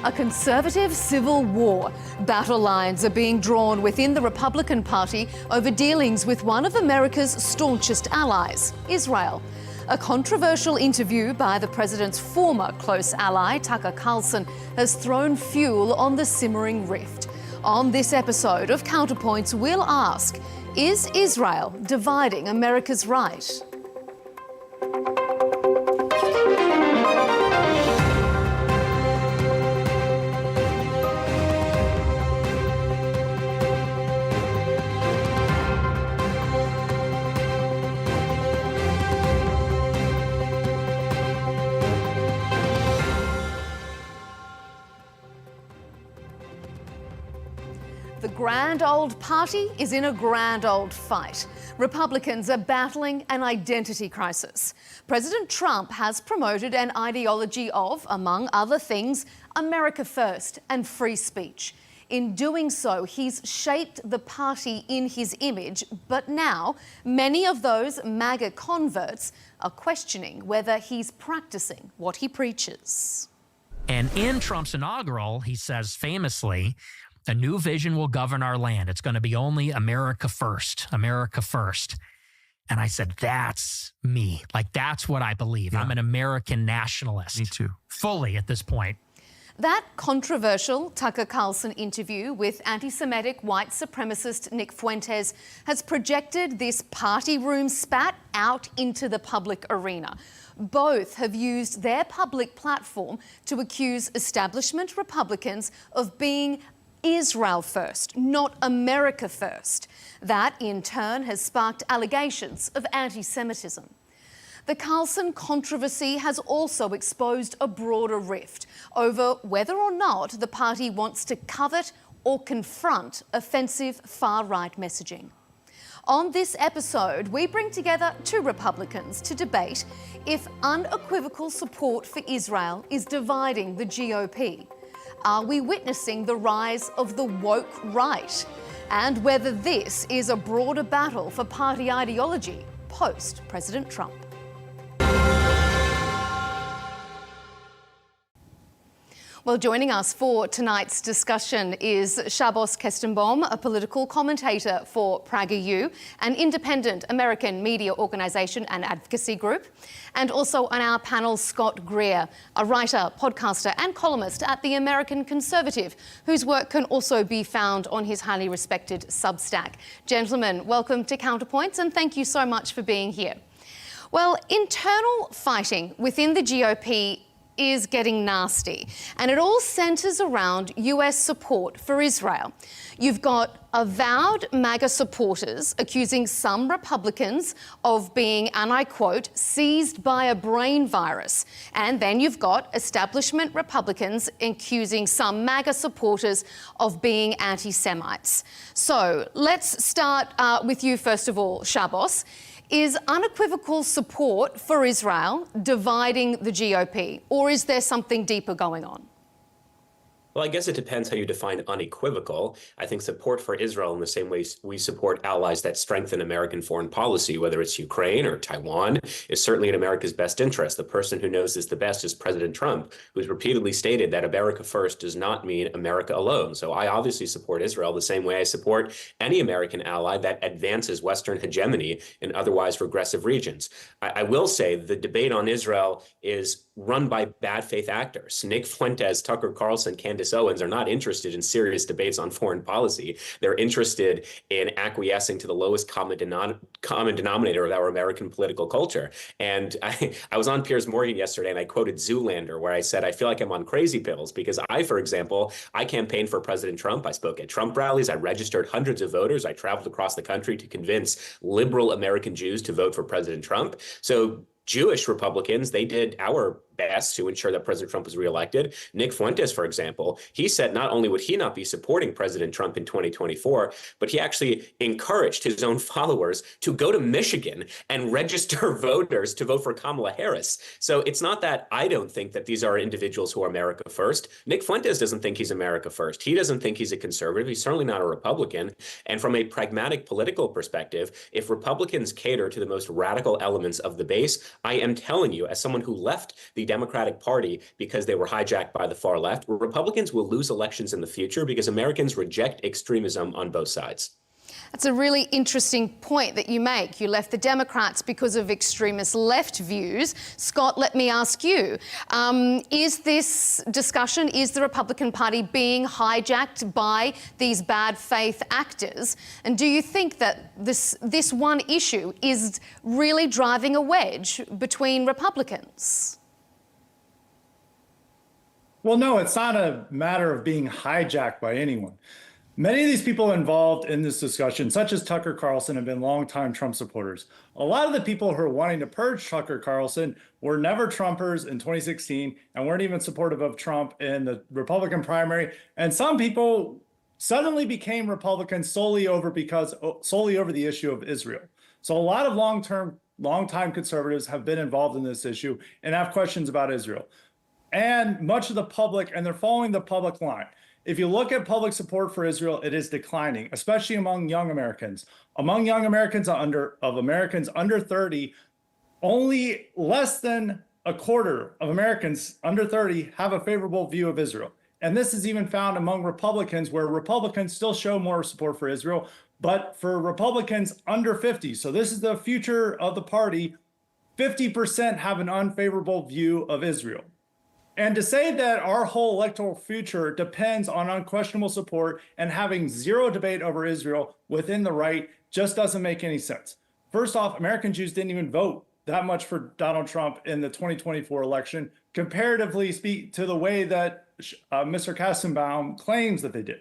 A conservative civil war. Battle lines are being drawn within the Republican Party over dealings with one of America's staunchest allies, Israel. A controversial interview by the president's former close ally, Tucker Carlson, has thrown fuel on the simmering rift. On this episode of Counterpoints, we'll ask, is Israel dividing America's right? The grand old party is in a grand old fight. Republicans are battling an identity crisis. President Trump has promoted an ideology of, among other things, America first and free speech. In doing so, he's shaped the party in his image, but now many of those MAGA converts are questioning whether he's practicing what he preaches. And in Trump's inaugural, he says famously, a new vision will govern our land. It's going to be only America first, America first. And I said, that's me. Like, that's what I believe. Yeah. I'm an American nationalist. Me too. Fully at this point. That controversial Tucker Carlson interview with anti-Semitic white supremacist Nick Fuentes has projected this party room spat out into the public arena. Both have used their public platform to accuse establishment Republicans of being Israel first, not America first. That, in turn, has sparked allegations of anti-Semitism. The Carlson controversy has also exposed a broader rift over whether or not the party wants to covet or confront offensive far-right messaging. On this episode, we bring together two Republicans to debate if unequivocal support for Israel is dividing the GOP. Are we witnessing the rise of the woke right? And whether this is a broader battle for party ideology post-President Trump. Well, joining us for tonight's discussion is Shabbos Kestenbaum, a political commentator for PragerU, an independent American media organisation and advocacy group, and also on our panel, Scott Greer, a writer, podcaster and columnist at The American Conservative, whose work can also be found on his highly respected Substack. Gentlemen, welcome to Counterpoints and thank you so much for being here. Well, internal fighting within the GOP is getting nasty, and it all centres around US support for Israel. You've got avowed MAGA supporters accusing some Republicans of being, and I quote, seized by a brain virus. And then you've got establishment Republicans accusing some MAGA supporters of being anti-Semites. So let's start with you first of all, Shabbos. Is unequivocal support for Israel dividing the GOP, or is there something deeper going on? Well, I guess it depends how you define unequivocal. I think support for Israel in the same way we support allies that strengthen American foreign policy, whether it's Ukraine or Taiwan, is certainly in America's best interest. The person who knows this the best is President Trump, who's repeatedly stated that America first does not mean America alone. So I obviously support Israel the same way I support any American ally that advances Western hegemony in otherwise regressive regions. I will say the debate on Israel is run by bad faith actors. Nick Fuentes, Tucker Carlson, Candace Owens are not interested in serious debates on foreign policy. They're interested in acquiescing to the lowest common denominator of our American political culture. And I was on Piers Morgan yesterday and I quoted Zoolander, where I said, I feel like I'm on crazy pills because for example, I campaigned for President Trump. I spoke at Trump rallies. I registered hundreds of voters. I traveled across the country to convince liberal American Jews to vote for President Trump. So Jewish Republicans, they did our best to ensure that President Trump was reelected. Nick Fuentes, for example, he said not only would he not be supporting President Trump in 2024, but he actually encouraged his own followers to go to Michigan and register voters to vote for Kamala Harris. So it's not that I don't think that these are individuals who are America first. Nick Fuentes doesn't think he's America first. He doesn't think he's a conservative. He's certainly not a Republican. And from a pragmatic political perspective, if Republicans cater to the most radical elements of the base, I am telling you, as someone who left the Democratic Party because they were hijacked by the far left. Republicans will lose elections in the future because Americans reject extremism on both sides. That's a really interesting point that you make. You left the Democrats because of extremist left views. Scott, let me ask you, is this discussion, is the Republican Party being hijacked by these bad faith actors? And do you think that this one issue is really driving a wedge between Republicans? Well, no, it's not a matter of being hijacked by anyone. Many of these people involved in this discussion, such as Tucker Carlson, have been longtime Trump supporters. A lot of the people who are wanting to purge Tucker Carlson were never Trumpers in 2016 and weren't even supportive of Trump in the Republican primary. And some people suddenly became Republicans solely over the issue of Israel. So a lot of longtime conservatives have been involved in this issue and have questions about Israel. And much of the public, and they're following the public line. If you look at public support for Israel, it is declining, especially among young Americans. Among young Americans Americans under 30, only less than a quarter of Americans under 30 have a favorable view of Israel. And this is even found among Republicans, where Republicans still show more support for Israel, but for Republicans under 50, so this is the future of the party, 50% have an unfavorable view of Israel. And to say that our whole electoral future depends on unquestionable support and having zero debate over Israel within the right just doesn't make any sense. First off, American Jews didn't even vote that much for Donald Trump in the 2024 election, comparatively speak to the way that Mr. Kestenbaum claims that they did.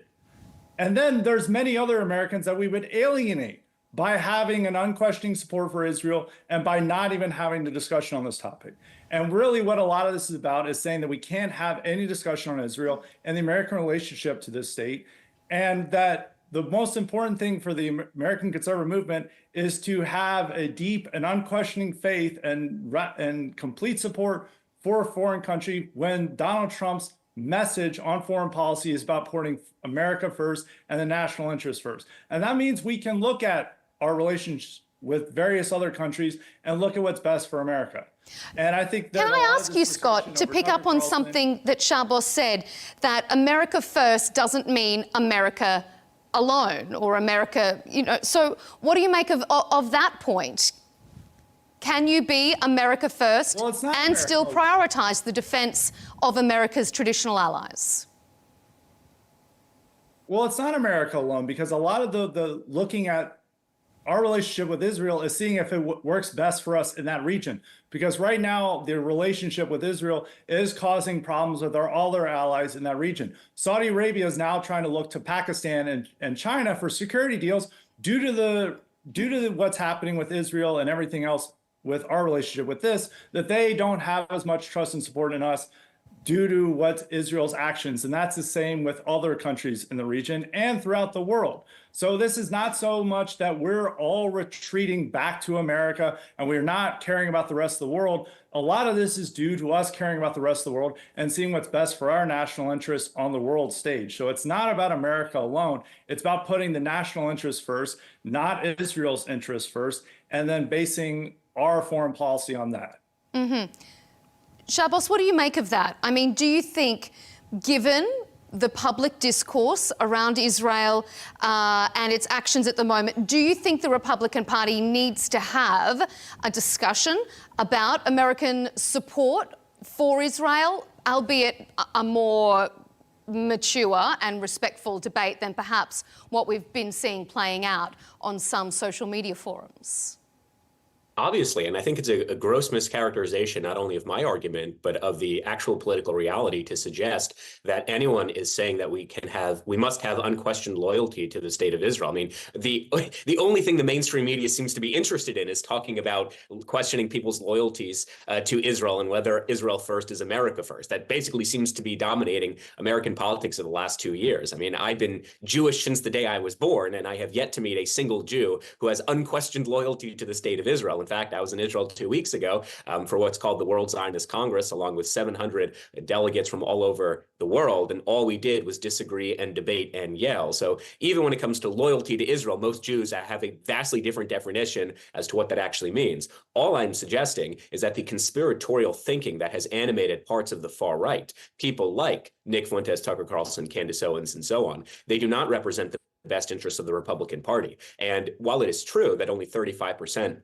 And then there's many other Americans that we would alienate by having an unquestioning support for Israel and by not even having the discussion on this topic. And really what a lot of this is about is saying that we can't have any discussion on Israel and the American relationship to this state, and that the most important thing for the American conservative movement is to have a deep and unquestioning faith and complete support for a foreign country when Donald Trump's message on foreign policy is about putting America first and the national interest first. And that means we can look at our relations with various other countries and look at what's best for America. And I think that— Can I ask you, Scott, to pick up on something that Shabbos said, that America first doesn't mean America alone or America, so what do you make of that point? Can you be America first and still prioritize the defense of America's traditional allies? Well, it's not America alone, because a lot of the looking at our relationship with Israel is seeing if it works best for us in that region. Because right now, the relationship with Israel is causing problems with all their allies in that region. Saudi Arabia is now trying to look to Pakistan and China for security deals due to what's happening with Israel and everything else with our relationship with this, that they don't have as much trust and support in us due to what Israel's actions. And that's the same with other countries in the region and throughout the world. So this is not so much that we're all retreating back to America and we're not caring about the rest of the world. A lot of this is due to us caring about the rest of the world and seeing what's best for our national interests on the world stage. So it's not about America alone. It's about putting the national interests first, not Israel's interests first, and then basing our foreign policy on that. Mm-hmm. Shabbos, what do you make of that? I mean, do you think, given the public discourse around Israel and its actions at the moment, do you think the Republican Party needs to have a discussion about American support for Israel, albeit a more mature and respectful debate than perhaps what we've been seeing playing out on some social media forums? Obviously, and I think it's a gross mischaracterization, not only of my argument, but of the actual political reality to suggest that anyone is saying that we must have unquestioned loyalty to the state of Israel. I mean, the only thing the mainstream media seems to be interested in is talking about questioning people's loyalties to Israel and whether Israel first is America first. That basically seems to be dominating American politics of the last 2 years. I mean, I've been Jewish since the day I was born, and I have yet to meet a single Jew who has unquestioned loyalty to the state of Israel. Israel. In fact, I was in Israel 2 weeks ago for what's called the World Zionist Congress, along with 700 delegates from all over the world. And all we did was disagree and debate and yell. So even when it comes to loyalty to Israel, most Jews have a vastly different definition as to what that actually means. All I'm suggesting is that the conspiratorial thinking that has animated parts of the far right, people like Nick Fuentes, Tucker Carlson, Candace Owens, and so on, they do not represent the best interests of the Republican Party. And while it is true that only 35%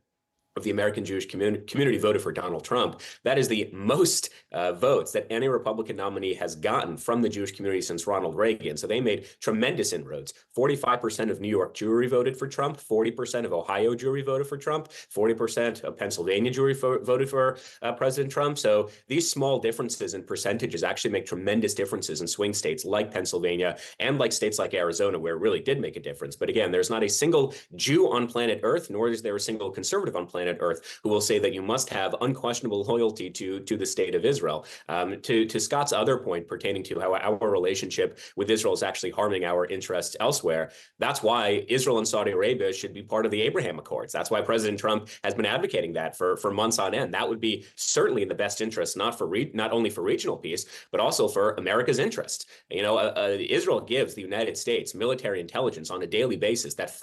of the American Jewish community voted for Donald Trump, that is the most votes that any Republican nominee has gotten from the Jewish community since Ronald Reagan. So they made tremendous inroads. 45% of New York Jewry voted for Trump, 40% of Ohio Jewry voted for Trump, 40% of Pennsylvania Jewry voted for President Trump. So these small differences in percentages actually make tremendous differences in swing states like Pennsylvania and like states like Arizona, where it really did make a difference. But again, there's not a single Jew on planet Earth, nor is there a single conservative on planet Earth who will say that you must have unquestionable loyalty to the state of Israel. To Scott's other point pertaining to how our relationship with Israel is actually harming our interests elsewhere, that's why Israel and Saudi Arabia should be part of the Abraham Accords. That's why President Trump has been advocating that for months on end. That would be certainly in the best interest, not only for regional peace, but also for America's interest. You know, Israel gives the United States military intelligence on a daily basis that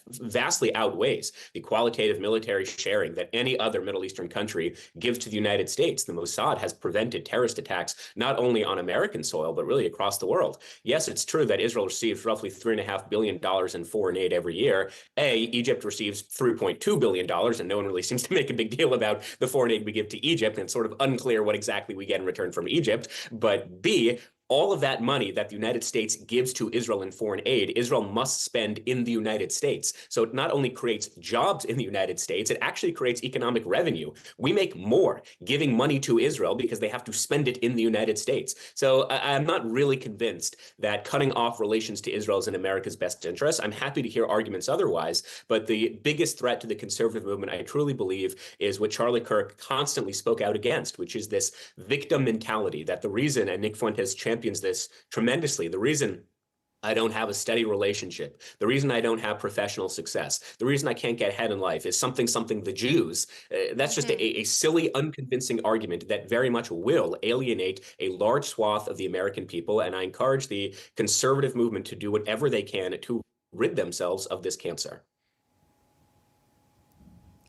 vastly outweighs the qualitative military sharing that any other Middle Eastern country gives to the United States. The Mossad has prevented terrorist attacks not only on American soil, but really across the world. Yes, it's true that Israel receives roughly $3.5 billion in foreign aid every year. Egypt receives $3.2 billion, and no one really seems to make a big deal about the foreign aid we give to Egypt, and it's sort of unclear what exactly we get in return from Egypt. But B, all of that money that the United States gives to Israel in foreign aid, Israel must spend in the United States. So it not only creates jobs in the United States, it actually creates economic revenue. We make more giving money to Israel because they have to spend it in the United States. So I'm not really convinced that cutting off relations to Israel is in America's best interest. I'm happy to hear arguments otherwise, but the biggest threat to the conservative movement, I truly believe, is what Charlie Kirk constantly spoke out against, which is this victim mentality, that the reason, and Nick Fuentes champions this tremendously, the reason I don't have a steady relationship, the reason I don't have professional success, the reason I can't get ahead in life is something the Jews. That's just a silly, unconvincing argument that very much will alienate a large swath of the American people. And I encourage the conservative movement to do whatever they can to rid themselves of this cancer.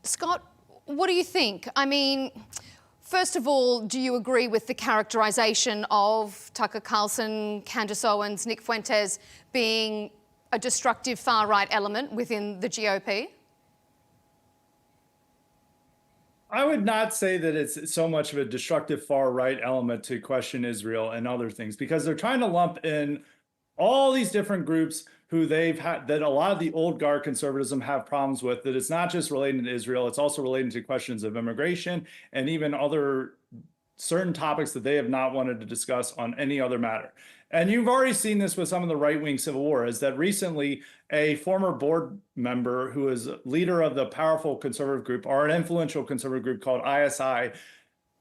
Scott, what do you think? I mean, first of all, do you agree with the characterization of Tucker Carlson, Candace Owens, Nick Fuentes being a destructive far-right element within the GOP? I would not say that it's so much of a destructive far-right element to question Israel and other things, because they're trying to lump in all these different groups who they've had, that a lot of the old guard conservatism have problems with, that it's not just relating to Israel, it's also relating to questions of immigration and even other certain topics that they have not wanted to discuss on any other matter. And you've already seen this with some of the right-wing civil war, is that recently a former board member who is leader of the powerful conservative group, or an influential conservative group called ISI,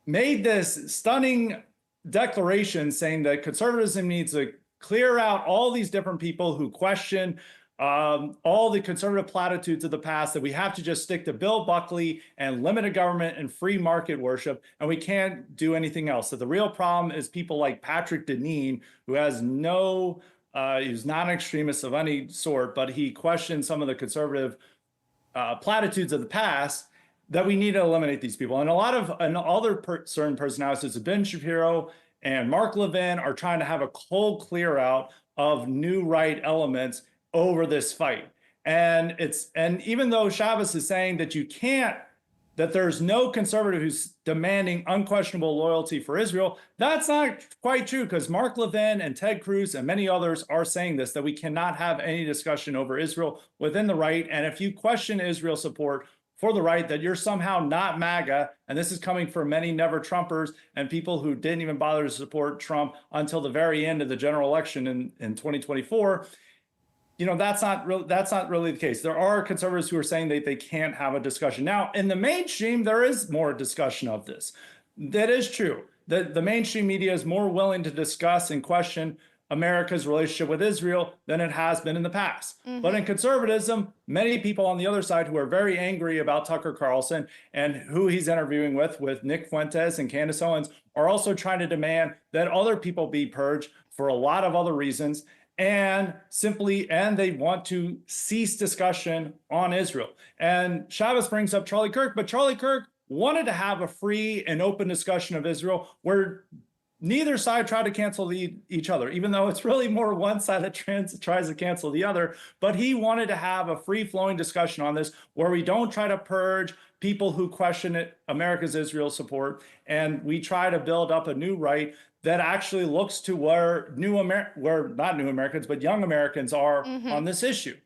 made this stunning declaration saying that conservatism needs to clear out all these different people who question all the conservative platitudes of the past, that we have to just stick to Bill Buckley and limited government and free market worship, and we can't do anything else. So the real problem is people like Patrick Deneen, who has he's not an extremist of any sort, but he questions some of the conservative platitudes of the past, that we need to eliminate these people. And a lot of certain personalities, Ben Shapiro and Mark Levin, are trying to have a cold clear out of new right elements over this fight. And even though Shabbos is saying that that there's no conservative who's demanding unquestionable loyalty for Israel, that's not quite true, because Mark Levin and Ted Cruz and many others are saying this, that we cannot have any discussion over Israel within the right. And if you question Israel support for the right, that you're somehow not MAGA, and this is coming from many never Trumpers and people who didn't even bother to support Trump until the very end of the general election in 2024. You know, that's not really the case. There are conservatives who are saying that they can't have a discussion. Now, in the mainstream, there is more discussion of this. That is true. The mainstream media is more willing to discuss and question America's relationship with Israel than it has been in the past. But in conservatism, many people on the other side who are very angry about Tucker Carlson and who he's interviewing with Nick Fuentes and Candace Owens, are also trying to demand that other people be purged for a lot of other reasons. And they want to cease discussion on Israel. And Shabbos brings up Charlie Kirk, but Charlie Kirk wanted to have a free and open discussion of Israel where neither side tried to cancel each other, even though it's really more one side that tries to cancel the other. But he wanted to have a free-flowing discussion on this where we don't try to purge people who question America's Israel support, and we try to build up a new right that actually looks to where not new Americans, but young Americans are on this issue.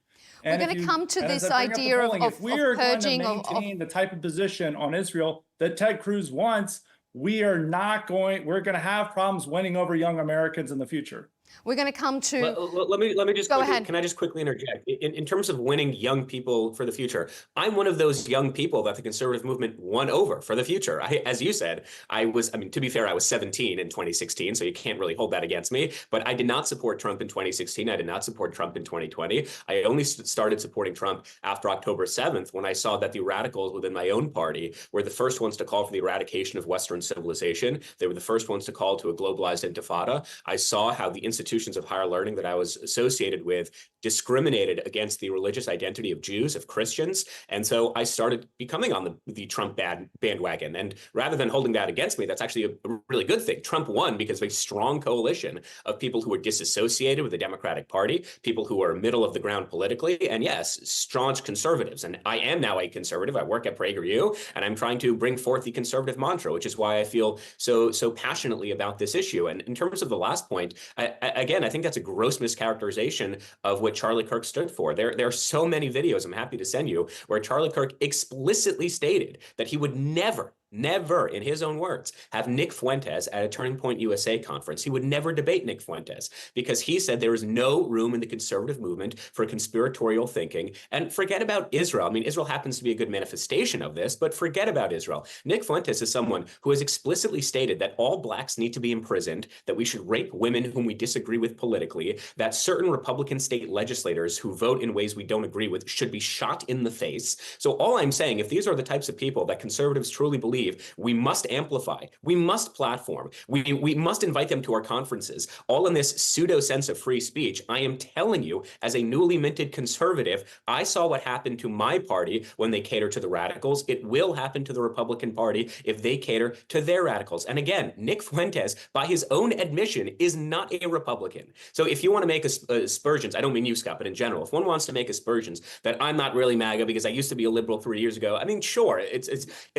We're going to come to this idea of purging. If we are going to maintain the type of position on Israel that Ted Cruz wants, we're going to have problems winning over young Americans in the future. We're going to come to. Let me just go ahead. Can I just quickly interject? In terms of winning young people for the future, I'm one of those young people that the conservative movement won over for the future. As you said, to be fair, I was 17 in 2016, so you can't really hold that against me. But I did not support Trump in 2016. I did not support Trump in 2020. I only started supporting Trump after October 7th, when I saw that the radicals within my own party were the first ones to call for the eradication of Western civilization. They were the first ones to call to a globalized intifada. I saw how the institutions of higher learning that I was associated with discriminated against the religious identity of Jews, of Christians. And so I started becoming on the Trump bandwagon. And rather than holding that against me, that's actually a really good thing. Trump won because of a strong coalition of people who were disassociated with the Democratic Party, people who are middle of the ground politically, and yes, staunch conservatives. And I am now a conservative. I work at PragerU, and I'm trying to bring forth the conservative mantra, which is why I feel so passionately about this issue. And in terms of the last point, again, I think that's a gross mischaracterization of what Charlie Kirk stood for. There are so many videos, I'm happy to send you, where Charlie Kirk explicitly stated that he would never, in his own words, have Nick Fuentes at a Turning Point USA conference. He would never debate Nick Fuentes because he said there is no room in the conservative movement for conspiratorial thinking. And forget about Israel. I mean, Israel happens to be a good manifestation of this, but forget about Israel. Nick Fuentes is someone who has explicitly stated that all blacks need to be imprisoned, that we should rape women whom we disagree with politically, that certain Republican state legislators who vote in ways we don't agree with should be shot in the face. So all I'm saying, if these are the types of people that conservatives truly believe we must amplify, we must platform, we must invite them to our conferences, all in this pseudo sense of free speech, I am telling you, as a newly minted conservative, I saw what happened to my party when they cater to the radicals. It will happen to the Republican Party if they cater to their radicals. And again, Nick Fuentes, by his own admission, is not a Republican. So if you want to make aspersions, I don't mean you, Scott, but in general, if one wants to make aspersions that I'm not really MAGA because I used to be a liberal 3 years ago, I mean, sure, it's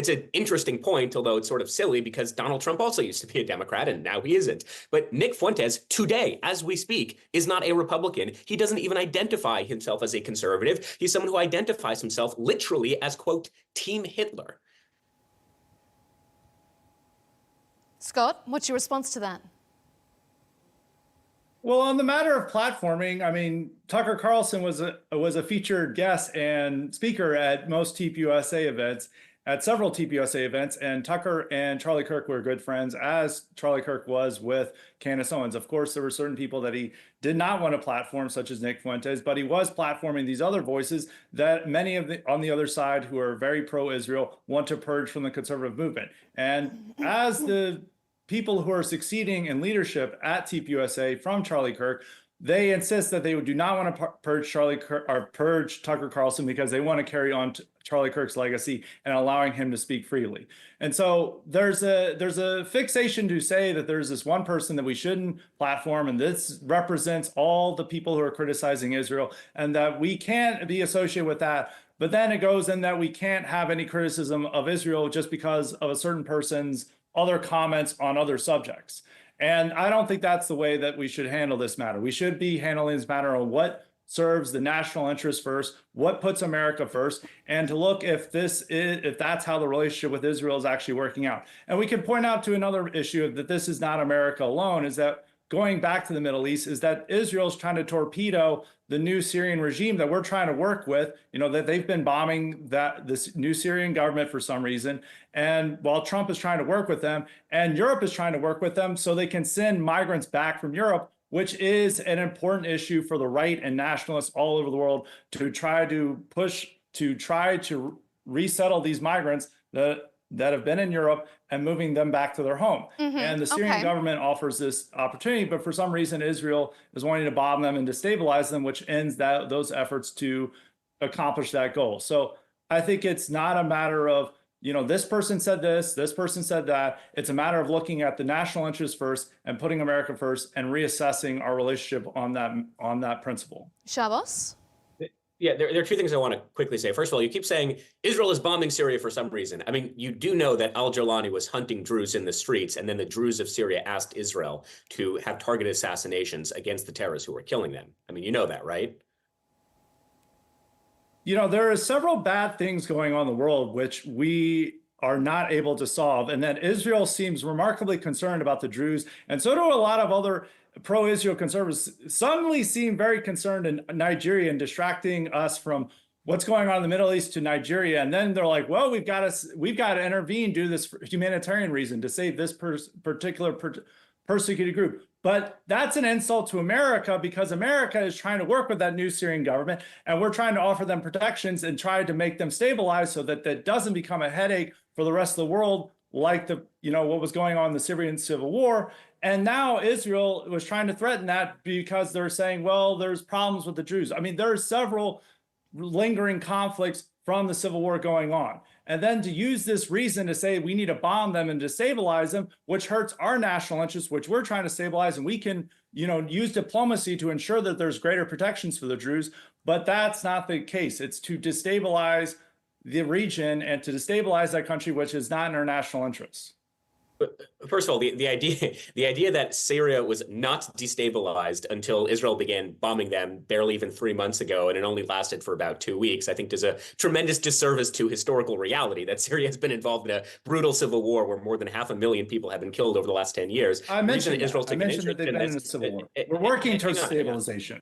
an interesting point, although it's sort of silly because Donald Trump also used to be a Democrat and now he isn't. But Nick Fuentes, today, as we speak, is not a Republican. He doesn't even identify himself as a conservative. He's someone who identifies himself literally as, quote, Team Hitler. Scott, what's your response to that? Well, on the matter of platforming, I mean, Tucker Carlson was a featured guest and speaker at most TPUSA events, at several TPUSA events, and Tucker and Charlie Kirk were good friends, as Charlie Kirk was with Candace Owens. Of course, there were certain people that he did not want to platform, such as Nick Fuentes, but he was platforming these other voices that many of on the other side who are very pro-Israel want to purge from the conservative movement. And as the people who are succeeding in leadership at TPUSA from Charlie Kirk, they insist that they do not want to purge Tucker Carlson because they want to carry on Charlie Kirk's legacy and allowing him to speak freely. And so there's a fixation to say that there's this one person that we shouldn't platform, and this represents all the people who are criticizing Israel, and that we can't be associated with that. But then it goes in that we can't have any criticism of Israel just because of a certain person's other comments on other subjects. And I don't think that's the way that we should handle this matter. We should be handling this matter on what serves the national interest first, what puts America first, and to look if that's how the relationship with Israel is actually working out. And we can point out to another issue that this is not America alone, is that going back to the Middle East, is that Israel's trying to torpedo the new Syrian regime that we're trying to work with, that they've been bombing this new Syrian government for some reason. And while Trump is trying to work with them and Europe is trying to work with them so they can send migrants back from Europe, which is an important issue for the right and nationalists all over the world to try to push, to try to resettle these migrants that have been in Europe and moving them back to their home. And the Syrian government offers this opportunity, but for some reason, Israel is wanting to bomb them and destabilize them, which ends those efforts to accomplish that goal. So I think it's not a matter of, this person said this person said that. It's a matter of looking at the national interest first and putting America first and reassessing our relationship on that principle. Shabbos? Yeah, there are two things I want to quickly say. First of all, you keep saying Israel is bombing Syria for some reason. I mean, you do know that al-Jawlani was hunting Druze in the streets, and then the Druze of Syria asked Israel to have targeted assassinations against the terrorists who were killing them. I mean, you know that, right? There are several bad things going on in the world which we are not able to solve, and that Israel seems remarkably concerned about the Druze, and so do a lot of other pro-Israel conservatives suddenly seem very concerned in Nigeria and distracting us from what's going on in the Middle East to Nigeria. And then they're like, well, we've got to intervene, do this for humanitarian reason to save this particular persecuted group. But that's an insult to America, because America is trying to work with that new Syrian government, and we're trying to offer them protections and try to make them stabilize so that that doesn't become a headache for the rest of the world, like what was going on in the Syrian civil war. And now Israel was trying to threaten that because they're saying, well, there's problems with the Jews. I mean, there are several lingering conflicts from the civil war going on. And then to use this reason to say we need to bomb them and destabilize them, which hurts our national interests, which we're trying to stabilize, and we can, use diplomacy to ensure that there's greater protections for the Druze. But that's not the case. It's to destabilize the region and to destabilize that country, which is not in our national interests. First of all, the idea that Syria was not destabilized until Israel began bombing them barely even 3 months ago, and it only lasted for about 2 weeks, I think does a tremendous disservice to historical reality, that Syria has been involved in a brutal civil war where more than 500,000 people have been killed over the last 10 years. I mentioned that they've been in a civil war. We're working towards stabilization.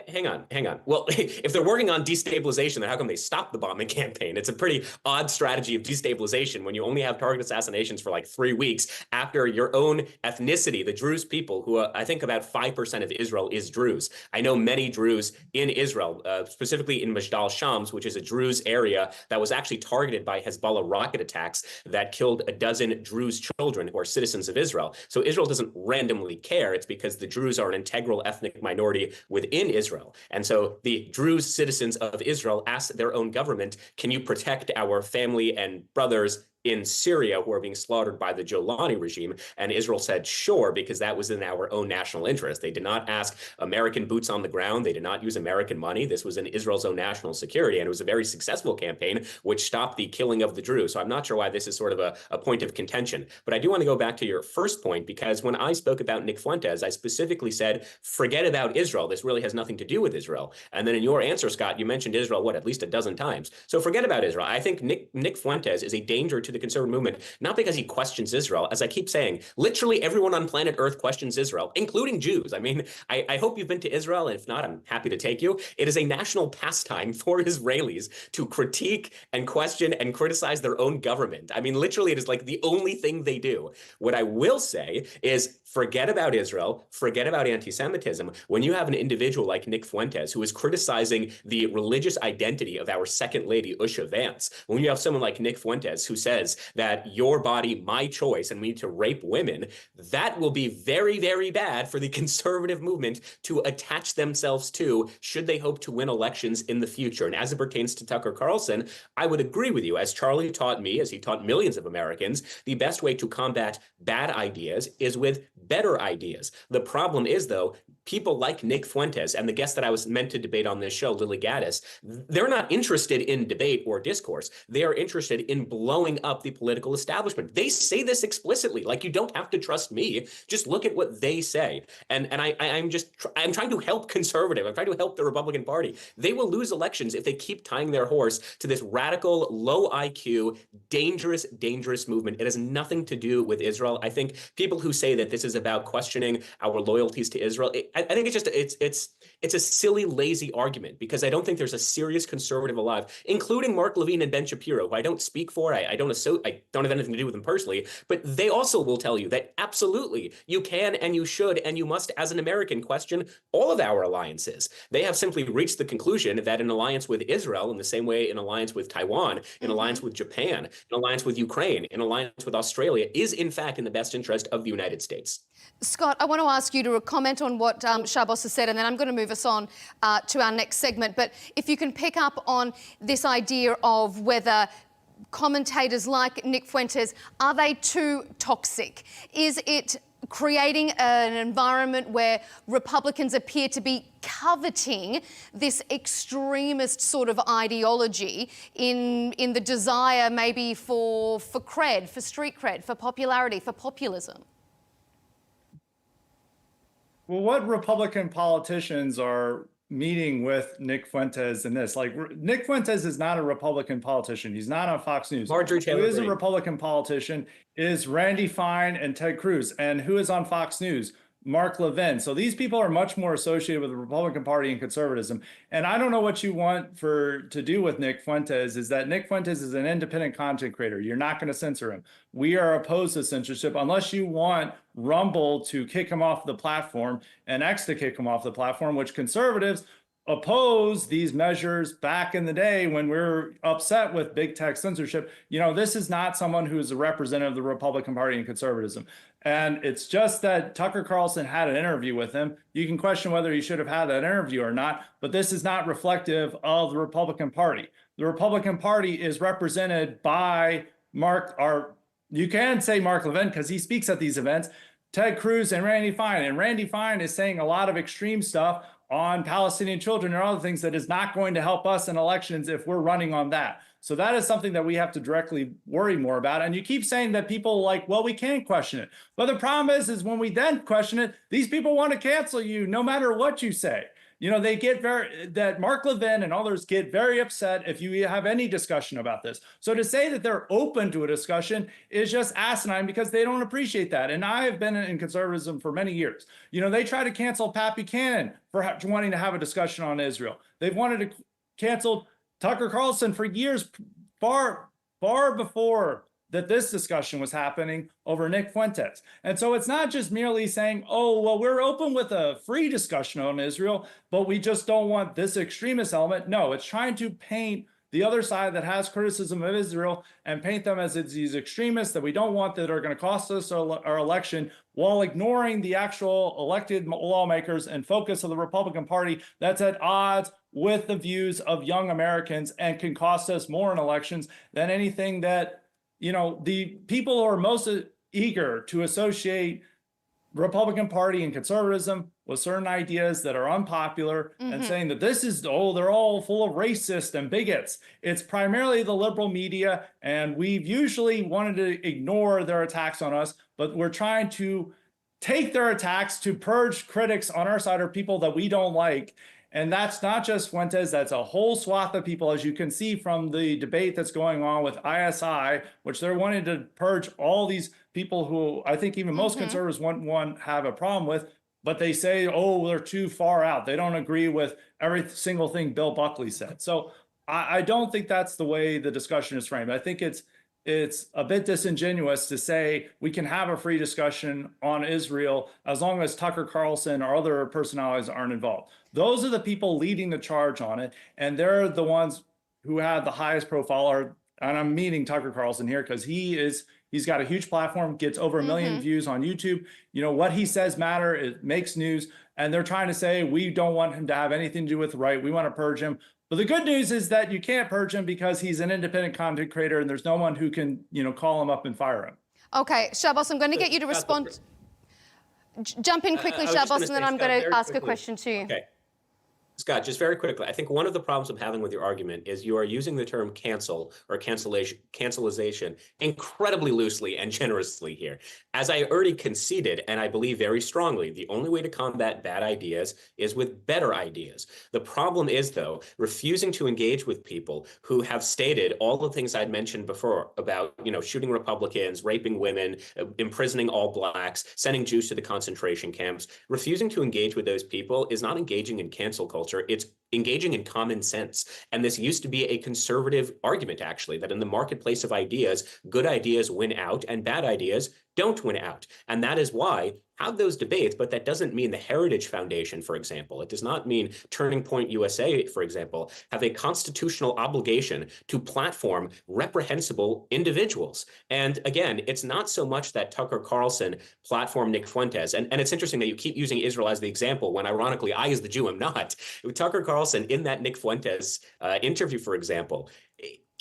Hang on. Well, if they're working on destabilization, then how come they stopped the bombing campaign? It's a pretty odd strategy of destabilization when you only have target assassinations for like 3 weeks after your own ethnicity, the Druze people, who I think about 5% of Israel is Druze. I know many Druze in Israel, specifically in Majdal Shams, which is a Druze area that was actually targeted by Hezbollah rocket attacks that killed a dozen Druze children who are citizens of Israel. So Israel doesn't randomly care. It's because the Druze are an integral ethnic minority within Israel. And so the Druze citizens of Israel asked their own government, can you protect our family and brothers in Syria who are being slaughtered by the Jolani regime? And Israel said, sure, because that was in our own national interest. They did not ask American boots on the ground. They did not use American money. This was in Israel's own national security. And it was a very successful campaign, which stopped the killing of the Druze. So I'm not sure why this is sort of a point of contention. But I do want to go back to your first point, because when I spoke about Nick Fuentes, I specifically said, forget about Israel. This really has nothing to do with Israel. And then in your answer, Scott, you mentioned Israel, at least a dozen times. So forget about Israel. I think Nick Fuentes is a danger to the conservative movement, not because he questions Israel. As I keep saying, literally everyone on planet Earth questions Israel, including Jews. I mean, I hope you've been to Israel, and if not, I'm happy to take you. It is a national pastime for Israelis to critique and question and criticize their own government. I mean, literally, it is like the only thing they do. What I will say is, forget about Israel, forget about anti-Semitism. When you have an individual like Nick Fuentes, who is criticizing the religious identity of our second lady, Usha Vance, when you have someone like Nick Fuentes who says that your body, my choice, and we need to rape women, that will be very, very bad for the conservative movement to attach themselves to, should they hope to win elections in the future. And as it pertains to Tucker Carlson, I would agree with you. As Charlie taught me, as he taught millions of Americans, the best way to combat bad ideas is with better ideas. The problem is, though, people like Nick Fuentes and the guest that I was meant to debate on this show, Lily Gaddis, they're not interested in debate or discourse. They are interested in blowing up the political establishment. They say this explicitly, like, you don't have to trust me. Just look at what they say. And I'm trying to help conservative. I'm trying to help the Republican Party. They will lose elections if they keep tying their horse to this radical, low IQ, dangerous movement. It has nothing to do with Israel. I think people who say that this is about questioning our loyalties to Israel, I think it's a silly, lazy argument, because I don't think there's a serious conservative alive, including Mark Levine and Ben Shapiro, who I don't speak for. I don't have anything to do with them personally, but they also will tell you that absolutely you can and you should and you must, as an American, question all of our alliances. They have simply reached the conclusion that an alliance with Israel, in the same way an alliance with Taiwan, an alliance with Japan, an alliance with Ukraine, an alliance with Australia, is in fact in the best interest of the United States. Scott, I want to ask you to comment on what Shabbos has said, and then I'm going to move us on to our next segment. But if you can pick up on this idea of whether commentators like Nick Fuentes, are they too toxic? Is it creating an environment where Republicans appear to be coveting this extremist sort of ideology in the desire maybe for cred, for street cred, for popularity, for populism? Well, what Republican politicians are meeting with Nick Fuentes in this? Like, Nick Fuentes is not a Republican politician. He's not on Fox News. Marjorie Taylor Who is a Greene. Republican politician is Randy Fine and Ted Cruz. And who is on Fox News? Mark Levin. So these people are much more associated with the Republican Party and conservatism. And I don't know what you want to do with Nick Fuentes, is that Nick Fuentes is an independent content creator. You're not going to censor him. We are opposed to censorship unless you want Rumble to kick him off the platform and X to kick him off the platform, which conservatives oppose these measures back in the day when we were upset with big tech censorship. You know, this is not someone who is a representative of the Republican Party and conservatism. And it's just that Tucker Carlson had an interview with him. You can question whether he should have had that interview or not, but this is not reflective of the Republican Party. The Republican Party is represented by you can say Mark Levin because he speaks at these events, Ted Cruz and Randy Fine. And Randy Fine is saying a lot of extreme stuff on Palestinian children and other things that is not going to help us in elections if we're running on that. So that is something that we have to directly worry more about. And you keep saying that people like, well, we can't question it. But the problem is when we then question it, these people want to cancel you no matter what you say. You know, that Mark Levin and others get very upset if you have any discussion about this. So to say that they're open to a discussion is just asinine because they don't appreciate that. And I have been in conservatism for many years. You know, they try to cancel Pat Buchanan for wanting to have a discussion on Israel. They've wanted to cancel Tucker Carlson for years, far before that this discussion was happening over Nick Fuentes. And so it's not just merely saying, oh, well, we're open with a free discussion on Israel, but we just don't want this extremist element. No, it's trying to paint the other side that has criticism of Israel and paint them as these extremists that we don't want, that are going to cost us our election, while ignoring the actual elected lawmakers and focus of the Republican Party that's at odds with the views of young Americans and can cost us more in elections than anything that, you know, the people who are most eager to associate Republican Party and conservatism with certain ideas that are unpopular and saying that this is, oh, they're all full of racists and bigots. It's primarily the liberal media, and we've usually wanted to ignore their attacks on us, but we're trying to take their attacks to purge critics on our side or people that we don't like. And that's not just Fuentes, that's a whole swath of people, as you can see from the debate that's going on with ISI, which they're wanting to purge all these people who I think even most conservatives won't have a problem with, but they say, oh, they're too far out. They don't agree with every single thing Bill Buckley said. So I don't think that's the way the discussion is framed. I think it's a bit disingenuous to say we can have a free discussion on Israel as long as Tucker Carlson or other personalities aren't involved. Those are the people leading the charge on it, and they're the ones who have the highest profile. And I'm meaning Tucker Carlson here because he's got a huge platform, gets over 1 million views on YouTube. You know, what he says matter, it makes news, and they're trying to say we don't want him to have anything to do with the right. We want to purge him. But the good news is that you can't purge him because he's an independent content creator and there's no one who can, you know, call him up and fire him. Okay, Shabbos, I'm going to get you to respond. Jump in quickly, Shabbos, and then I'm going to ask a question to you. Okay. Scott, just very quickly, I think one of the problems I'm having with your argument is you are using the term cancel or cancelization incredibly loosely and generously here. As I already conceded, and I believe very strongly, the only way to combat bad ideas is with better ideas. The problem is, though, refusing to engage with people who have stated all the things I'd mentioned before about, shooting Republicans, raping women, imprisoning all blacks, sending Jews to the concentration camps. Refusing to engage with those people is not engaging in cancel culture. It's engaging in common sense. And this used to be a conservative argument, actually, that in the marketplace of ideas, good ideas win out and bad ideas don't win out. And that is why have those debates, but that doesn't mean the Heritage Foundation, for example. It does not mean Turning Point USA, for example, have a constitutional obligation to platform reprehensible individuals. And again, it's not so much that Tucker Carlson platformed Nick Fuentes. And it's interesting that you keep using Israel as the example when ironically, I as the Jew am not. Tucker Carlson in that Nick Fuentes interview, for example,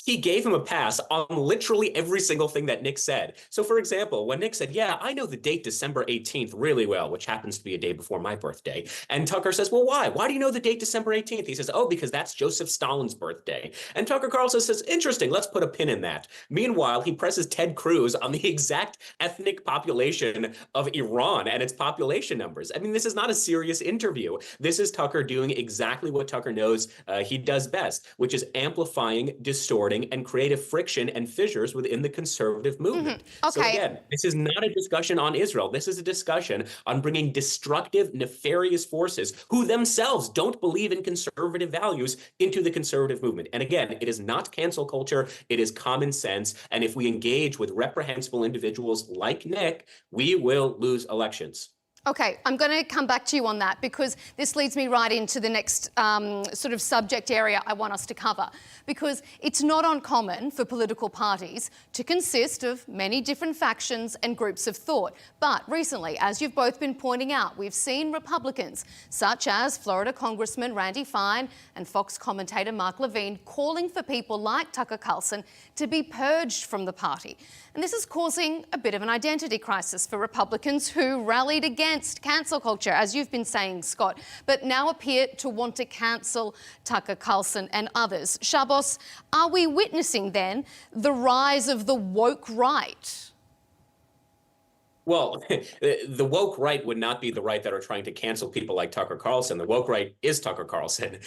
he gave him a pass on literally every single thing that Nick said. So for example, when Nick said, yeah, I know the date December 18th really well, which happens to be a day before my birthday. And Tucker says, well, why? Why do you know the date December 18th? He says, oh, because that's Joseph Stalin's birthday. And Tucker Carlson says, interesting, let's put a pin in that. Meanwhile, he presses Ted Cruz on the exact ethnic population of Iran and its population numbers. I mean, this is not a serious interview. This is Tucker doing exactly what Tucker knows he does best, which is amplifying, distorting, and creative friction and fissures within the conservative movement. Okay. So again, this is not a discussion on Israel. This is a discussion on bringing destructive, nefarious forces who themselves don't believe in conservative values into the conservative movement. And again, it is not cancel culture. It is common sense. And if we engage with reprehensible individuals like Nick, we will lose elections. Okay, I'm going to come back to you on that because this leads me right into the next sort of subject area I want us to cover. Because it's not uncommon for political parties to consist of many different factions and groups of thought. But recently, as you've both been pointing out, we've seen Republicans such as Florida Congressman Randy Fine and Fox commentator Mark Levine calling for people like Tucker Carlson to be purged from the party. And this is causing a bit of an identity crisis for Republicans who rallied against cancel culture, as you've been saying, Scott, but now appear to want to cancel Tucker Carlson and others. Shabbos, are we witnessing then the rise of the woke right? Well, the woke right would not be the right that are trying to cancel people like Tucker Carlson. The woke right is Tucker Carlson,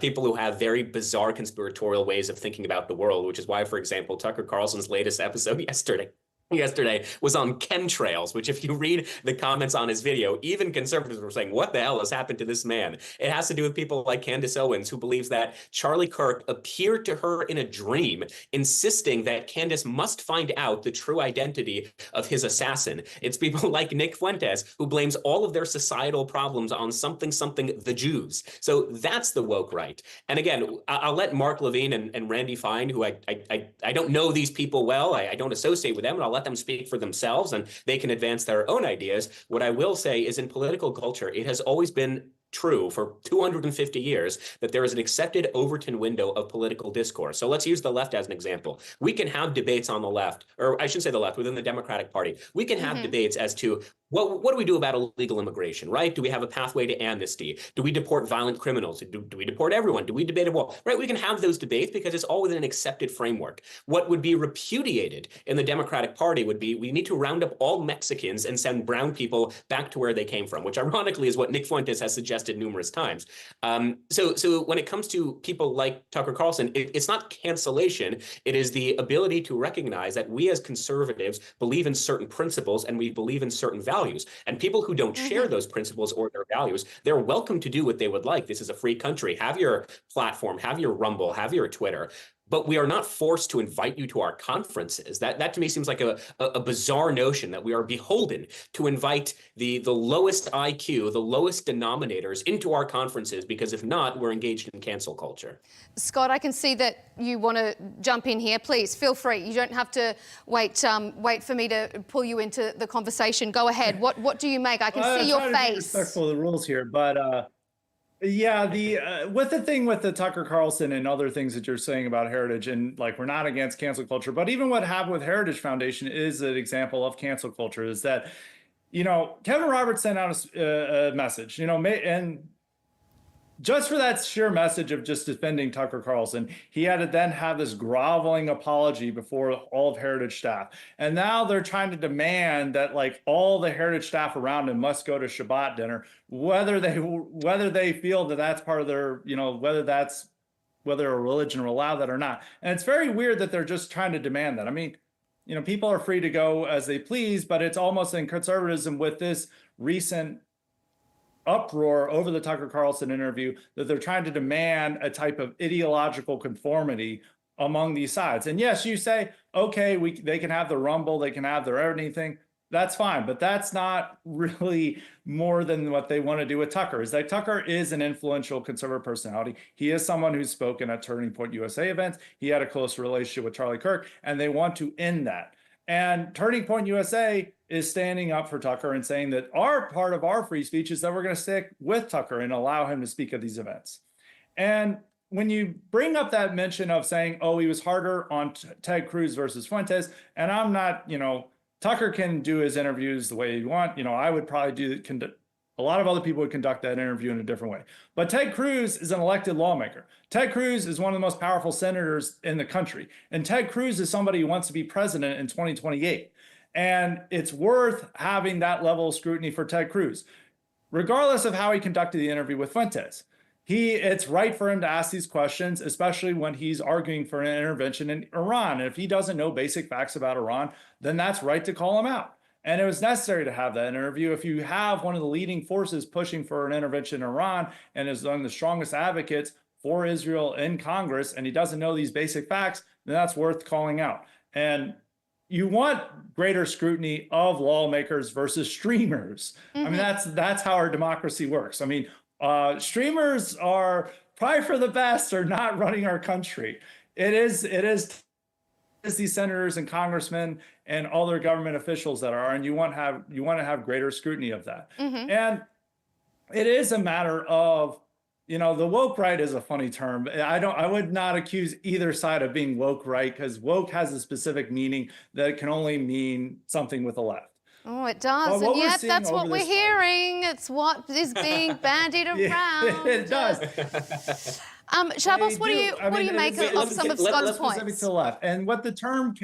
people who have very bizarre conspiratorial ways of thinking about the world, which is why, for example, Tucker Carlson's latest episode yesterday was on chemtrails, which if you read the comments on his video, even conservatives were saying, what the hell has happened to this man? It has to do with people like Candace Owens, who believes that Charlie Kirk appeared to her in a dream, insisting that Candace must find out the true identity of his assassin. It's people like Nick Fuentes, who blames all of their societal problems on something, the Jews. So that's the woke right. And again, I'll let Mark Levine and Randy Fine, who I don't know these people well, I don't associate with them, and I'll let them speak for themselves and they can advance their own ideas. What I will say is in political culture, it has always been true for 250 years that there is an accepted Overton window of political discourse. So let's use the left as an example. We can have debates on the left, or I shouldn't say the left, within the Democratic Party. We can have debates as to what do we do about illegal immigration, right? Do we have a pathway to amnesty? Do we deport violent criminals? Do we deport everyone? Do we debate a wall? Right? We can have those debates because it's all within an accepted framework. What would be repudiated in the Democratic Party would be we need to round up all Mexicans and send brown people back to where they came from, which ironically is what Nick Fuentes has suggested numerous times. So when it comes to people like Tucker Carlson, it's not cancellation. It is the ability to recognize that we as conservatives believe in certain principles and we believe in certain values. And people who don't share those principles or their values, they're welcome to do what they would like. This is a free country. Have your platform, have your Rumble, have your Twitter. But we are not forced to invite you to our conferences. That to me seems like a bizarre notion that we are beholden to invite the lowest IQ, the lowest denominators into our conferences, because if not, we're engaged in cancel culture. Scott, I can see that you want to jump in here. Please feel free. You don't have to wait for me to pull you into the conversation. Go ahead. What do you make? I can see your face. I'm respectful of the rules here, but yeah, with the Tucker Carlson and other things that you're saying about Heritage, and like we're not against cancel culture, but even what happened with Heritage Foundation is an example of cancel culture. Is that, Kevin Roberts sent out a message, and just for that sheer message of just defending Tucker Carlson, he had to then have this groveling apology before all of Heritage staff. And now they're trying to demand that like all the Heritage staff around him must go to Shabbat dinner, whether they feel that that's part of their, whether a religion will allow that or not. And it's very weird that they're just trying to demand that. I mean, people are free to go as they please, but it's almost in conservatism with this recent uproar over the Tucker Carlson interview that they're trying to demand a type of ideological conformity among these sides. And yes, you say, okay, they can have the rumble, they can have their anything. That's fine, but that's not really more than what they want to do with Tucker. Is that Tucker is an influential conservative personality. He is someone who's spoken at Turning Point USA events. He had a close relationship with Charlie Kirk, and they want to end that. And Turning Point USA is standing up for Tucker and saying that our part of our free speech is that we're going to stick with Tucker and allow him to speak at these events. And when you bring up that mention of saying, oh, he was harder on Ted Cruz versus Fuentes, and I'm not, Tucker can do his interviews the way you want. I would probably a lot of other people would conduct that interview in a different way. But Ted Cruz is an elected lawmaker. Ted Cruz is one of the most powerful senators in the country. And Ted Cruz is somebody who wants to be president in 2028. And it's worth having that level of scrutiny for Ted Cruz, regardless of how he conducted the interview with Fuentes. It's right for him to ask these questions, especially when he's arguing for an intervention in Iran. And if he doesn't know basic facts about Iran, then that's right to call him out. And it was necessary to have that interview. If you have one of the leading forces pushing for an intervention in Iran and is one of the strongest advocates for Israel in Congress, and he doesn't know these basic facts, then that's worth calling out. And you want greater scrutiny of lawmakers versus streamers. Mm-hmm. I mean, that's how our democracy works. I mean, streamers are probably for the best are not running our country. It is these senators and congressmen and other government officials that are, and you want to have greater scrutiny of that. Mm-hmm. And it is a matter of, the woke right is a funny term. I would not accuse either side of being woke right, because woke has a specific meaning that it can only mean something with the left. Oh, it does. And yet that's what we're hearing. It's what is being bandied around. It does. Shabbos, what do you make of some of Scott's points? To the left. And what the term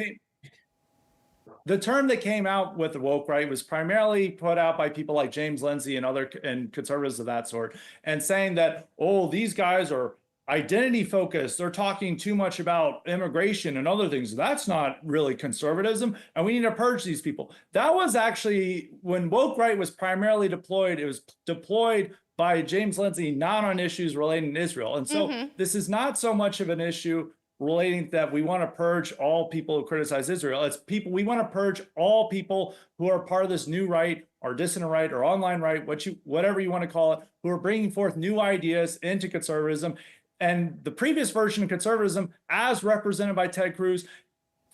that came out with the woke right was primarily put out by people like James Lindsay and conservatives of that sort, and saying that, oh, these guys are identity focused. They're talking too much about immigration and other things. That's not really conservatism, and we need to purge these people. That was actually when woke right was primarily deployed. It was deployed by James Lindsay, not on issues relating to Israel. And so this is not so much of an issue relating that we want to purge all people who criticize Israel. It's people, we want to purge all people who are part of this new right or dissident right or online right, whatever you want to call it, who are bringing forth new ideas into conservatism. And the previous version of conservatism, as represented by Ted Cruz,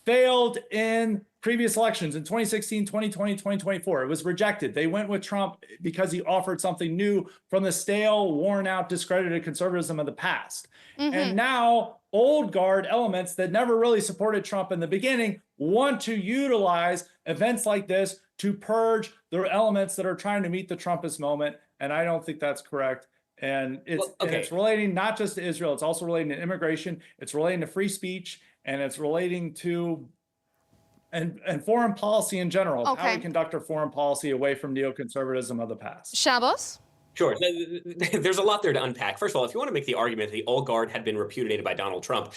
failed in previous elections in 2016, 2020, 2024. It was rejected. They went with Trump because he offered something new from the stale, worn out, discredited conservatism of the past. Mm-hmm. And now old guard elements that never really supported Trump in the beginning want to utilize events like this to purge the elements that are trying to meet the Trumpist moment. And I don't think that's correct. And it's relating not just to Israel, it's also relating to immigration, it's relating to free speech, and it's relating to and foreign policy in general, how we conduct our foreign policy away from neoconservatism of the past. Shabbos? Sure. There's a lot there to unpack. First of all, if you want to make the argument that the old guard had been repudiated by Donald Trump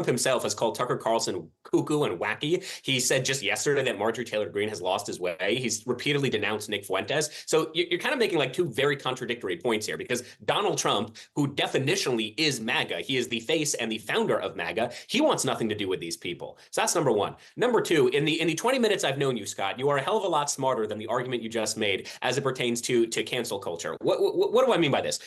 himself has called Tucker Carlson cuckoo and wacky. He said just yesterday that Marjorie Taylor Greene has lost his way. He's repeatedly denounced Nick Fuentes. So you're kind of making like two very contradictory points here, because Donald Trump, who definitionally is MAGA, he is the face and the founder of MAGA, he wants nothing to do with these people. So that's number one. Number two, in the 20 minutes I've known you, Scott, you are a hell of a lot smarter than the argument you just made as it pertains to cancel culture. What do I mean by this?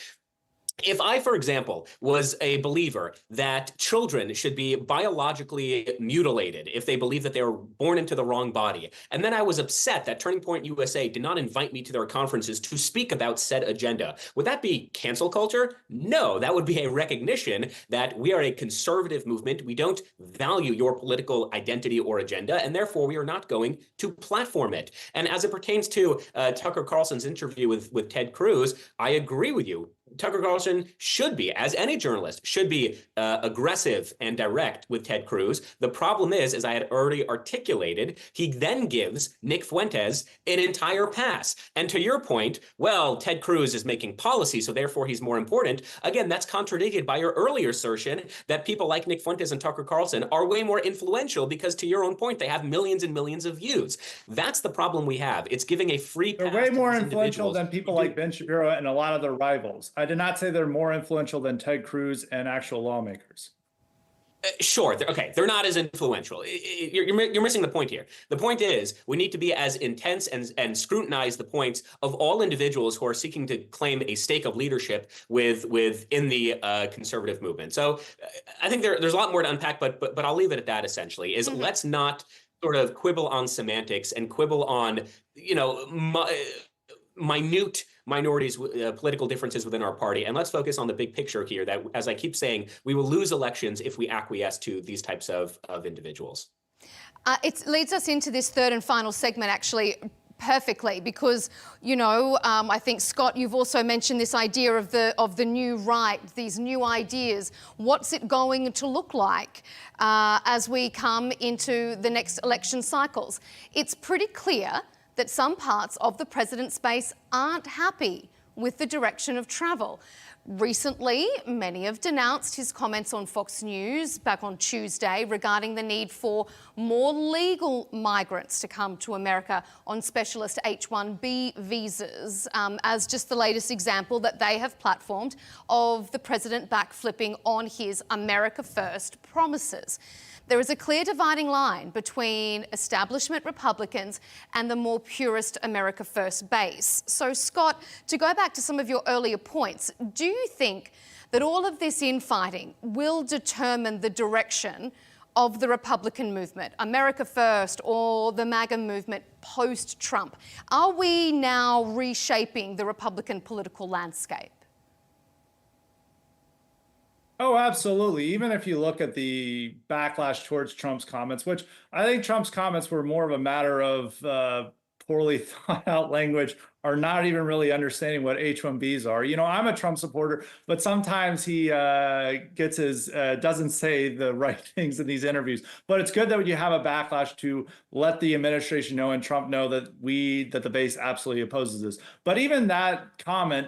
If I, for example, was a believer that children should be biologically mutilated if they believe that they were born into the wrong body, and then I was upset that Turning Point USA did not invite me to their conferences to speak about said agenda, would that be cancel culture? No, that would be a recognition that we are a conservative movement. We don't value your political identity or agenda, and therefore we are not going to platform it. And as it pertains to Tucker Carlson's interview with Ted Cruz, I agree with you. Tucker Carlson should be, as any journalist, should be aggressive and direct with Ted Cruz. The problem is, as I had already articulated, he then gives Nick Fuentes an entire pass. And to your point, well, Ted Cruz is making policy, so therefore he's more important. Again, that's contradicted by your earlier assertion that people like Nick Fuentes and Tucker Carlson are way more influential because, to your own point, they have millions and millions of views. That's the problem we have. It's giving a free pass. They're way more influential than people like Ben Shapiro and a lot of their rivals. I did not say they're more influential than Ted Cruz and actual lawmakers. Sure. Okay. They're not as influential. You're missing the point here. The point is we need to be as intense and scrutinize the points of all individuals who are seeking to claim a stake of leadership within the conservative movement. So I think there's a lot more to unpack, but I'll leave it at that. Essentially, is let's not sort of quibble on semantics and quibble on minute minorities, political differences within our party. And let's focus on the big picture here that, as I keep saying, we will lose elections if we acquiesce to these types of individuals. It leads us into this third and final segment, actually, perfectly, because, you know, I think, Scott, you've also mentioned this idea of the new right, these new ideas. What's it going to look like as we come into the next election cycles? It's pretty clear that some parts of the president's base aren't happy with the direction of travel. Recently, many have denounced his comments on Fox News back on Tuesday regarding the need for more legal migrants to come to America on specialist H-1B visas, as just the latest example that they have platformed of the president backflipping on his America First promises. There is a clear dividing line between establishment Republicans and the more purist America First base. So, Scott, to go back to some of your earlier points, do you think that all of this infighting will determine the direction of the Republican movement, America First, or the MAGA movement post-Trump? Are we now reshaping the Republican political landscape? Oh, absolutely. Even if you look at the backlash towards Trump's comments, which I think Trump's comments were more of a matter of poorly thought out language, or not even really understanding what H-1Bs are. You know, I'm a Trump supporter, but sometimes he gets his doesn't say the right things in these interviews. But it's good that you have a backlash to let the administration know and Trump know that the base absolutely opposes this. But even that comment,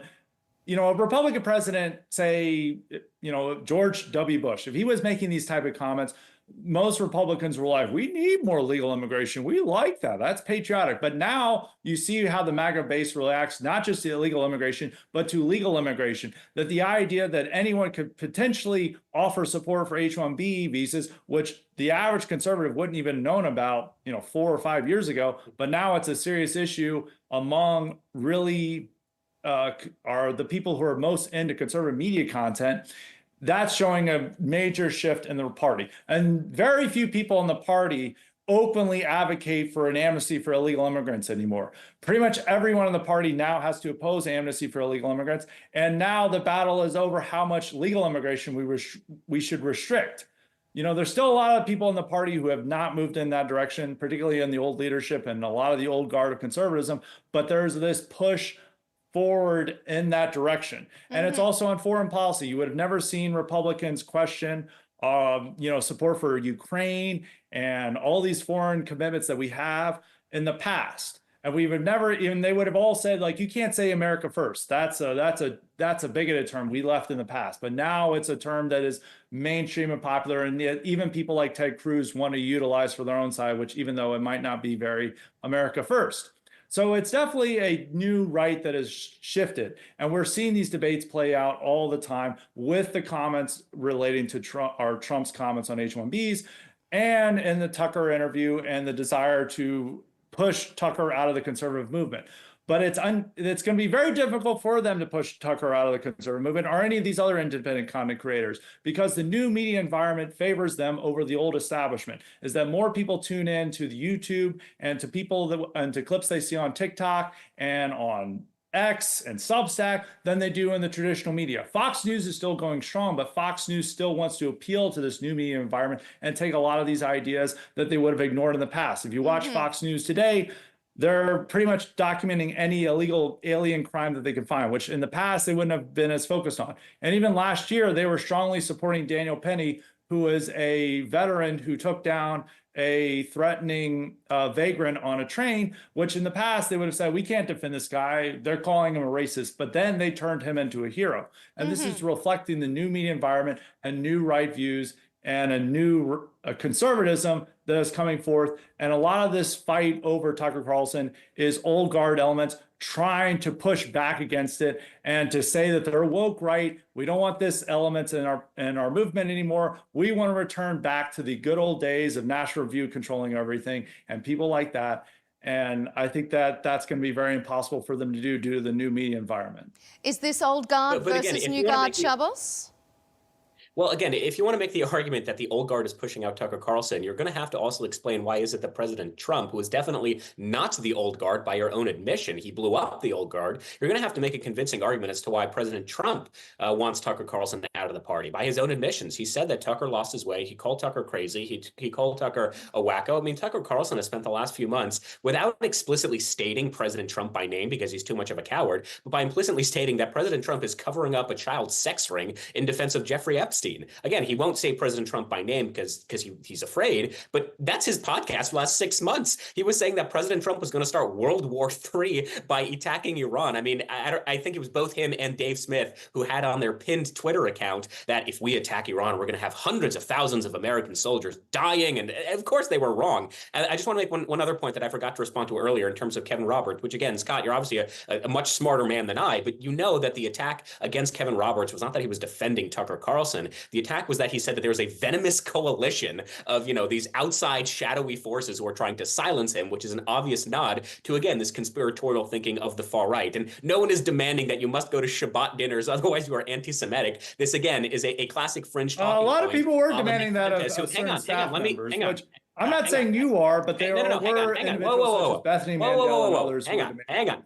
you know, a Republican president, say, you know, George W. Bush, if he was making these type of comments, most Republicans were like, we need more legal immigration. We like that. That's patriotic. But now you see how the MAGA base reacts, not just to illegal immigration, but to legal immigration. That the idea that anyone could potentially offer support for H-1B visas, which the average conservative wouldn't even known about, you know, 4 or 5 years ago. But now it's a serious issue among really are the people who are most into conservative media content. That's showing a major shift in the party. And very few people in the party openly advocate for an amnesty for illegal immigrants anymore. Pretty much everyone in the party now has to oppose amnesty for illegal immigrants. And now the battle is over how much legal immigration we should restrict. You know, there's still a lot of people in the party who have not moved in that direction, particularly in the old leadership and a lot of the old guard of conservatism. But there's this push forward in that direction. And it's also on foreign policy. You would have never seen Republicans question, you know, support for Ukraine and all these foreign commitments that we have in the past. And we would never even, they would have all said, like, you can't say America first. That's a bigoted term we left in the past. But now it's a term that is mainstream and popular. And yet even people like Ted Cruz want to utilize for their own side, which even though it might not be very America first. So it's definitely a new right that has shifted. And we're seeing these debates play out all the time with the comments relating to Trump's comments on H-1Bs and in the Tucker interview and the desire to push Tucker out of the conservative movement. But it's going to be very difficult for them to push Tucker out of the conservative movement or any of these other independent content creators, because the new media environment favors them over the old establishment. Is that more people tune in to the YouTube and to people and to clips they see on TikTok and on X and Substack than they do in the traditional media. Fox News is still going strong, but Fox News still wants to appeal to this new media environment and take a lot of these ideas that they would have ignored in the past. If you watch Fox News today, they're pretty much documenting any illegal alien crime that they can find, which in the past they wouldn't have been as focused on. And even last year, they were strongly supporting Daniel Penny, who is a veteran who took down a threatening vagrant on a train, which in the past they would have said, we can't defend this guy. They're calling him a racist, but then they turned him into a hero. And this is reflecting the new media environment and new right views and a new conservatism that is coming forth. And a lot of this fight over Tucker Carlson is old guard elements trying to push back against it and to say that they're woke right. We don't want this elements in our movement anymore. We want to return back to the good old days of National Review controlling everything and people like that. And I think that that's going to be very impossible for them to do due to the new media environment. Is this old guard But again, versus if new you wanna guard, make the- Shabbos? Well, again, if you want to make the argument that the old guard is pushing out Tucker Carlson, you're going to have to also explain why is it that President Trump, who is definitely not the old guard by your own admission, he blew up the old guard, you're going to have to make a convincing argument as to why President Trump wants Tucker Carlson out of the party. By his own admissions, he said that Tucker lost his way. He called Tucker crazy. He called Tucker a wacko. I mean, Tucker Carlson has spent the last few months without explicitly stating President Trump by name because he's too much of a coward, but by implicitly stating that President Trump is covering up a child sex ring in defense of Jeffrey Epstein. Again, he won't say President Trump by name because he's afraid, but that's his podcast for the last 6 months. He was saying that President Trump was going to start World War III by attacking Iran. I mean, I think it was both him and Dave Smith who had on their pinned Twitter account that if we attack Iran, we're going to have hundreds of thousands of American soldiers dying. And of course they were wrong. And I just want to make one other point that I forgot to respond to earlier in terms of Kevin Roberts, which again, Scott, you're obviously a much smarter man than I, but you know that the attack against Kevin Roberts was not that he was defending Tucker Carlson. The attack was that he said that there was a venomous coalition of, these outside shadowy forces who are trying to silence him, which is an obvious nod to, again, this conspiratorial thinking of the far right. And no one is demanding that you must go to Shabbat dinners, otherwise you are anti-Semitic. This, again, is a classic fringe talking a lot point. of people were demanding that of So certain staff members, hang on. which I'm not saying you are, but there were individuals such as Bethany Mandel and others who were demanding. Hang on.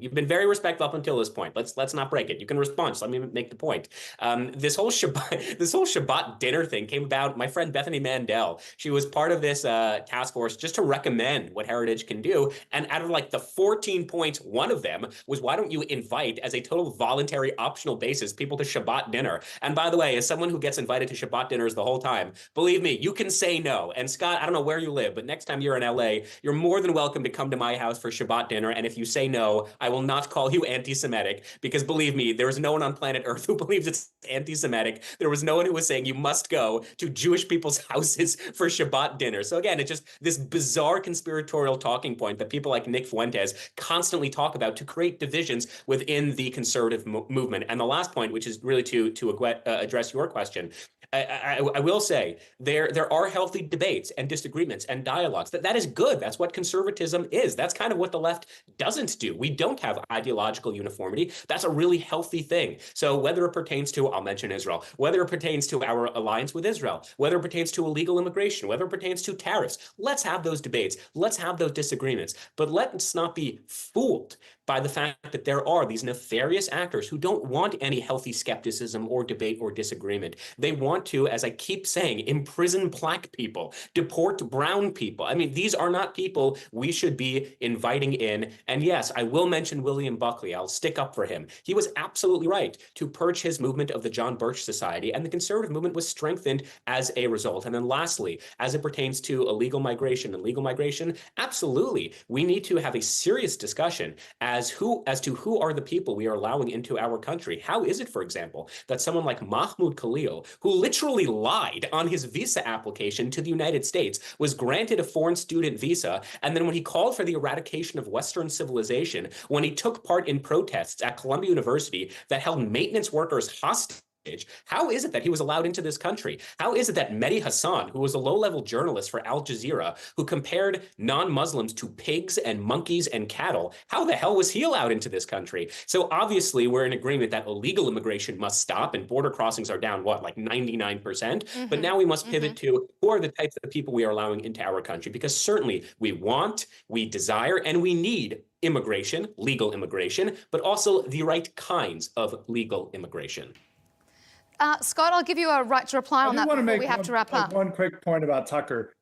You've been very respectful up until this point. Let's not break it. You can respond. So let me make the point. This whole Shabbat dinner thing came about. My friend Bethany Mandel, she was part of this task force just to recommend what Heritage can do. And out of like the 14 points, one of them was, why don't you invite, as a total voluntary optional basis, people to Shabbat dinner? And by the way, as someone who gets invited to Shabbat dinners the whole time, believe me, you can say no. And Scott, I don't know where you live, but next time you're in LA, you're more than welcome to come to my house for Shabbat dinner. And if you say no, I will not call you anti-Semitic, because believe me, there is no one on planet Earth who believes it's anti-Semitic. There was no one who was saying you must go to Jewish people's houses for Shabbat dinner. So again, it's just this bizarre conspiratorial talking point that people like Nick Fuentes constantly talk about to create divisions within the conservative movement. And the last point, which is really to address your question, I will say there are healthy debates and disagreements and dialogues. That is good. That's what conservatism is. That's kind of what the left doesn't do. We don't have ideological uniformity. That's a really healthy thing. So whether it pertains to, I'll mention Israel, whether it pertains to our alliance with Israel, whether it pertains to illegal immigration, whether it pertains to tariffs, let's have those debates. Let's have those disagreements. But let's not be fooled by the fact that there are these nefarious actors who don't want any healthy skepticism or debate or disagreement. They want to, as I keep saying, imprison black people, deport brown people. I mean, these are not people we should be inviting in. And yes, I will mention William Buckley. I'll stick up for him. He was absolutely right to purge his movement of the John Birch Society, and the conservative movement was strengthened as a result. And then lastly, as it pertains to illegal migration and legal migration, absolutely, we need to have a serious discussion as to who are the people we are allowing into our country. How is it, for example, that someone like Mahmoud Khalil, who literally lied on his visa application to the United States, was granted a foreign student visa, and then when he called for the eradication of Western civilization, when he took part in protests at Columbia University that held maintenance workers hostage, how is it that he was allowed into this country? How is it that Mehdi Hassan, who was a low-level journalist for Al Jazeera, who compared non-Muslims to pigs and monkeys and cattle, how the hell was he allowed into this country? So obviously we're in agreement that illegal immigration must stop and border crossings are down, what, like 99%? But now we must pivot to who are the types of people we are allowing into our country, because certainly we want, we desire, and we need immigration, legal immigration, but also the right kinds of legal immigration. Scott, I'll give you a right to reply on that before we have to wrap up. One quick point about Tucker.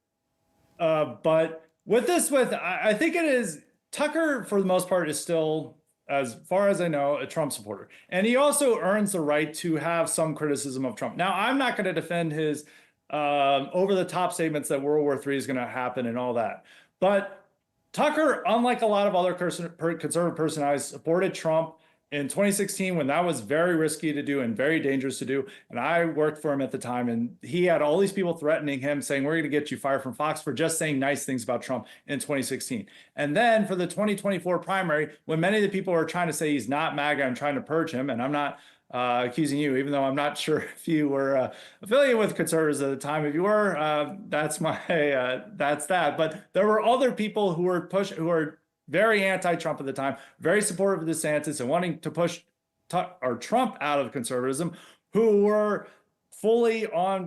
But I think it is, Tucker, for the most part, is still, as far as I know, a Trump supporter. And he also earns the right to have some criticism of Trump. Now, I'm not going to defend his over-the-top statements that World War III is going to happen and all that. But Tucker, unlike a lot of other conservative personalities, supported Trump in 2016 when that was very risky to do and very dangerous to do. And I worked for him at the time, and he had all these people threatening him, saying, we're going to get you fired from Fox for just saying nice things about Trump in 2016. And then for the 2024 primary, when many of the people are trying to say he's not MAGA and trying to purge him, and I'm not accusing you, even though I'm not sure if you were affiliated with conservatives at the time. If you were, that's that's that. But there were other people who were very anti-Trump at the time, very supportive of DeSantis and wanting to push Trump out of conservatism, who were fully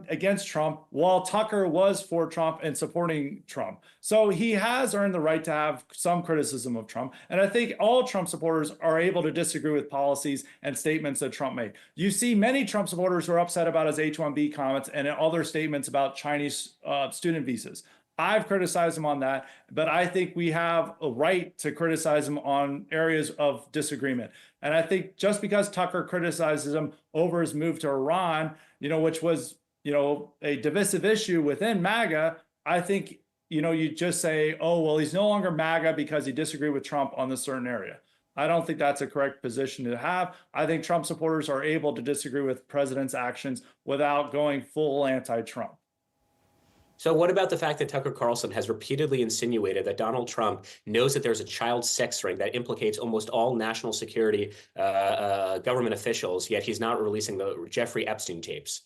against Trump, while Tucker was for Trump and supporting Trump. So he has earned the right to have some criticism of Trump. And I think all Trump supporters are able to disagree with policies and statements that Trump made. You see many Trump supporters who are upset about his H-1B comments and other statements about Chinese student visas. I've criticized him on that, but I think we have a right to criticize him on areas of disagreement. And I think just because Tucker criticizes him over his move to Iran, which was, a divisive issue within MAGA, I think, you just say, oh, well, he's no longer MAGA because he disagreed with Trump on this certain area. I don't think that's a correct position to have. I think Trump supporters are able to disagree with president's actions without going full anti-Trump. So what about the fact that Tucker Carlson has repeatedly insinuated that Donald Trump knows that there's a child sex ring that implicates almost all national security government officials, yet he's not releasing the Jeffrey Epstein tapes?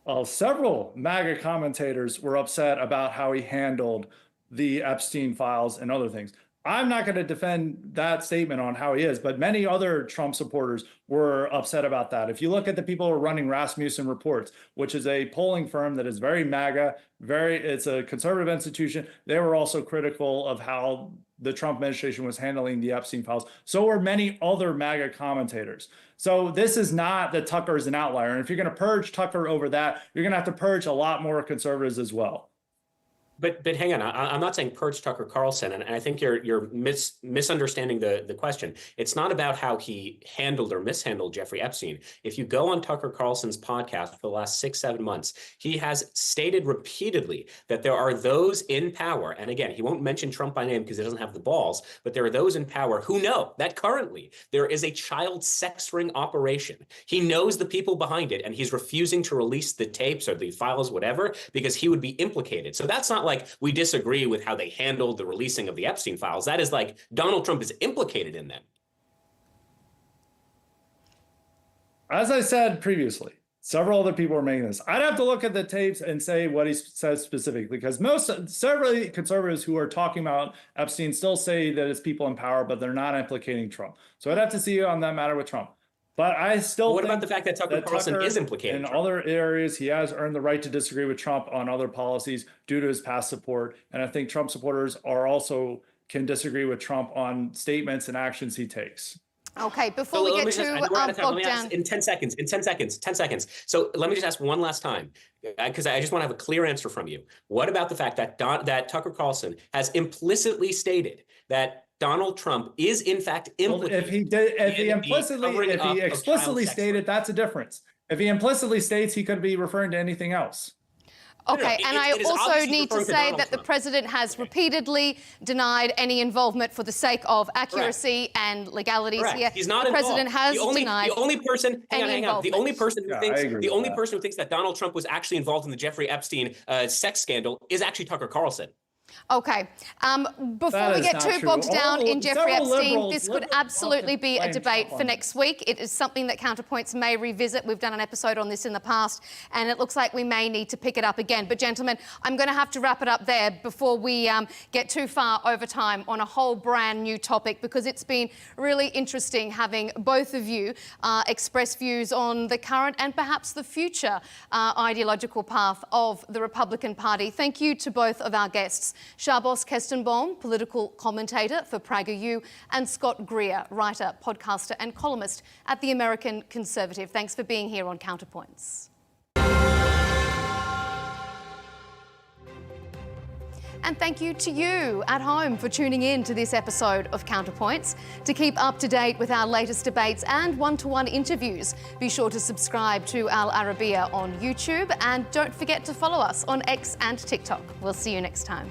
Well, several MAGA commentators were upset about how he handled the Epstein files and other things. I'm not going to defend that statement on how he is, but many other Trump supporters were upset about that. If you look at the people who are running Rasmussen Reports, which is a polling firm that is very MAGA, it's a conservative institution, they were also critical of how the Trump administration was handling the Epstein files. So were many other MAGA commentators. So this is not that Tucker is an outlier. And if you're going to purge Tucker over that, you're going to have to purge a lot more conservatives as well. But hang on, I'm not saying purge Tucker Carlson, and I think you're misunderstanding the question. It's not about how he handled or mishandled Jeffrey Epstein. If you go on Tucker Carlson's podcast for the last 6-7 months, he has stated repeatedly that there are those in power, and again, he won't mention Trump by name because he doesn't have the balls, but there are those in power who know that currently there is a child sex ring operation. He knows the people behind it, and he's refusing to release the tapes or the files, whatever, because he would be implicated. So that's not like we disagree with how they handled the releasing of the Epstein files. That is like Donald Trump is implicated in them. As I said previously, several other people are making this. I'd have to look at the tapes and say what he says specifically, because several conservatives who are talking about Epstein still say that it's people in power, but they're not implicating Trump. So I'd have to see on that matter with Trump. But I still What about the fact that Tucker Carlson is implicated? In other areas, he has earned the right to disagree with Trump on other policies due to his past support. And I think Trump supporters can disagree with Trump on statements and actions he takes. Okay, before we get to bogged down. In 10 seconds. So let me just ask one last time, because I just want to have a clear answer from you. What about the fact that that Tucker Carlson has implicitly stated that Donald Trump is in fact implicated? Well, if he explicitly stated, that's a difference. If he implicitly states, he could be referring to anything else. Okay, and I also need to say that the president has repeatedly denied any involvement for the sake of accuracy and legalities here. He's not the president has denied. The only person, hang on. The only person who thinks that Donald Trump was actually involved in the Jeffrey Epstein sex scandal is actually Tucker Carlson. Okay. Before we get too bogged down in Jeffrey Epstein, this could absolutely be a debate for next week. It is something that Counterpoints may revisit. We've done an episode on this in the past, and it looks like we may need to pick it up again. But, gentlemen, I'm going to have to wrap it up there before we get too far over time on a whole brand new topic, because it's been really interesting having both of you express views on the current and perhaps the future ideological path of the Republican Party. Thank you to both of our guests. Shabbos Kestenbaum, political commentator for PragerU, and Scott Greer, writer, podcaster and columnist at The American Conservative. Thanks for being here on Counterpoints. And thank you to you at home for tuning in to this episode of Counterpoints. To keep up to date with our latest debates and one-to-one interviews, be sure to subscribe to Al Arabiya on YouTube and don't forget to follow us on X and TikTok. We'll see you next time.